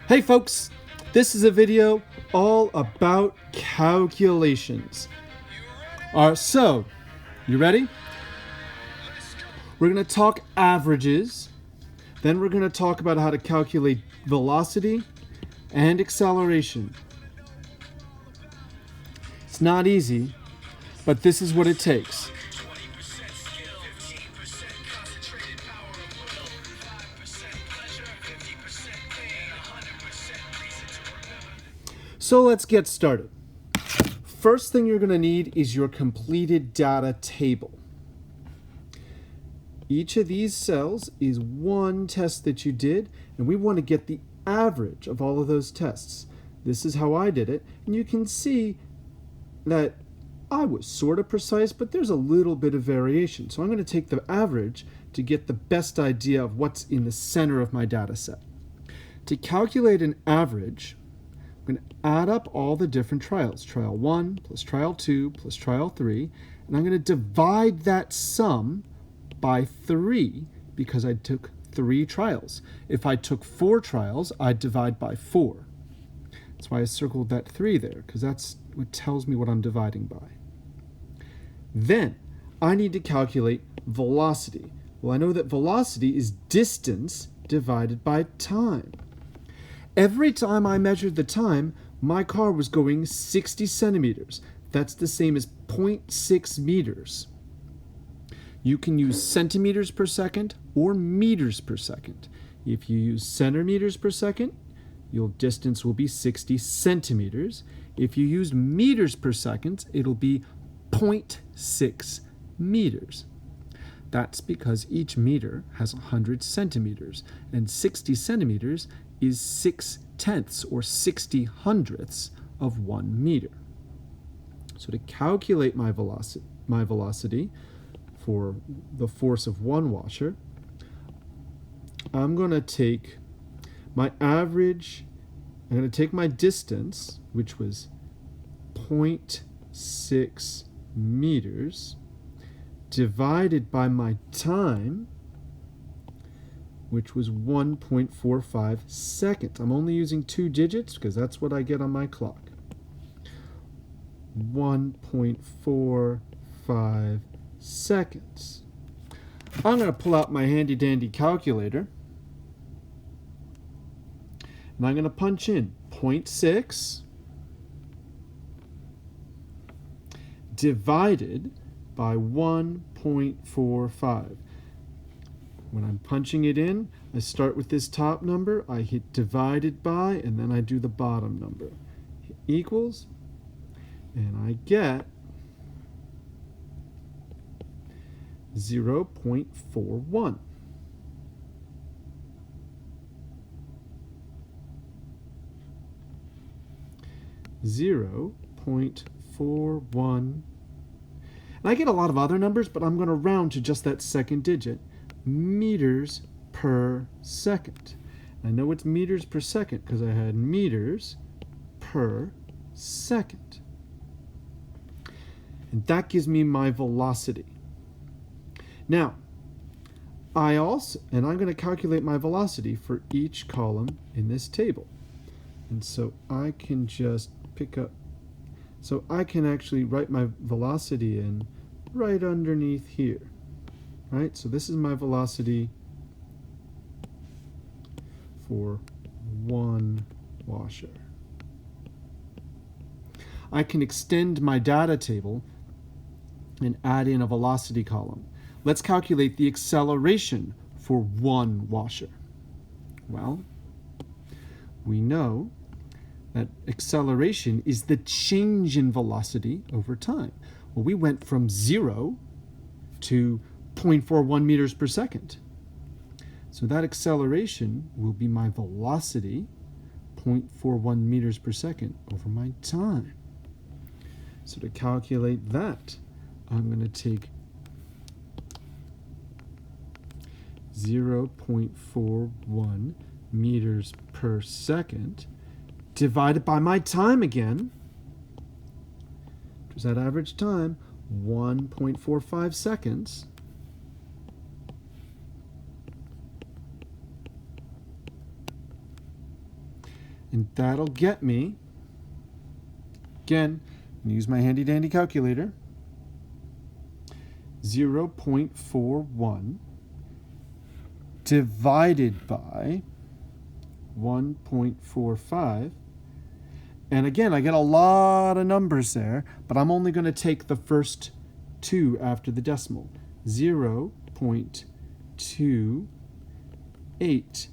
Hey folks, this is a video all about calculations. So, you ready? We're going to talk averages, then we're going to talk about how to calculate velocity and acceleration. It's not easy, but this is what it takes. So let's get started. First thing you're going to need is your completed data table. Each of these cells is one test that you did, and we want to get the average of all of those tests. This is how I did it, and you can see that I was sort of precise, but there's a little bit of variation. So I'm going to take the average to get the best idea of what's in the center of my data set. To calculate an average, I'm going to add up all the different trials, trial 1 plus trial 2 plus trial 3, and I'm going to divide that sum by 3 because I took 3 trials. If I took 4 trials, I'd divide by 4. That's why I circled that 3 there, because that's what tells me what I'm dividing by. Then I need to calculate velocity. Well, I know that velocity is distance divided by time. Every time I measured the time, my car was going 60 centimeters. That's the same as 0.6 meters. You can use centimeters per second or meters per second. If you use centimeters per second, your distance will be 60 centimeters. If you use meters per second, it'll be 0.6 meters. That's because each meter has 100 centimeters, and 60 centimeters is 6/10 or 60 hundredths of 1 meter. So to calculate my velocity for the force of one washer, I'm going to take my average, I'm going to take my distance, which was 0.6 meters, divided by my time, which was 1.45 seconds. I'm only using 2 digits because that's what I get on my clock. 1.45 seconds. I'm going to pull out my handy dandy calculator, and I'm going to punch in 0.6 divided by 1.45. When I'm punching it in, I start with this top number, I hit divided by, and then I do the bottom number. Hit equals, and I get 0.41. And I get a lot of other numbers, but I'm going to round to just that second digit. Meters per second. I know it's meters per second because I had meters per second. And that gives me my velocity. Now, I'm going to calculate my velocity for each column in this table. And so I can just I can actually write my velocity in right underneath here. Right? So this is my velocity for one washer. I can extend my data table and add in a velocity column. Let's calculate the acceleration for one washer. Well, we know that acceleration is the change in velocity over time. Well, we went from 0 to 0.41 meters per second. So that acceleration will be my velocity, 0.41 meters per second over my time. So to calculate that, I'm going to take 0.41 meters per second divided by my time again, which was that average time, 1.45 seconds. And that'll get me, again, I'm going to use my handy dandy calculator, 0.41 divided by 1.45. And again, I get a lot of numbers there, but I'm only going to take the first two after the decimal. 0.28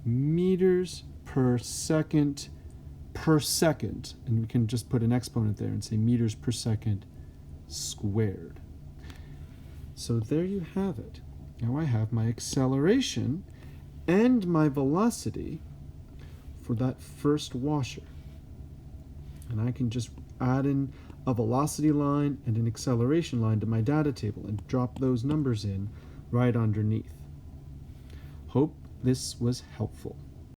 meters per second, and we can just put an exponent there and say meters per second squared. So there you have it. Now I have my acceleration and my velocity for that first washer. And I can just add in a velocity line and an acceleration line to my data table and drop those numbers in right underneath. Hope this was helpful.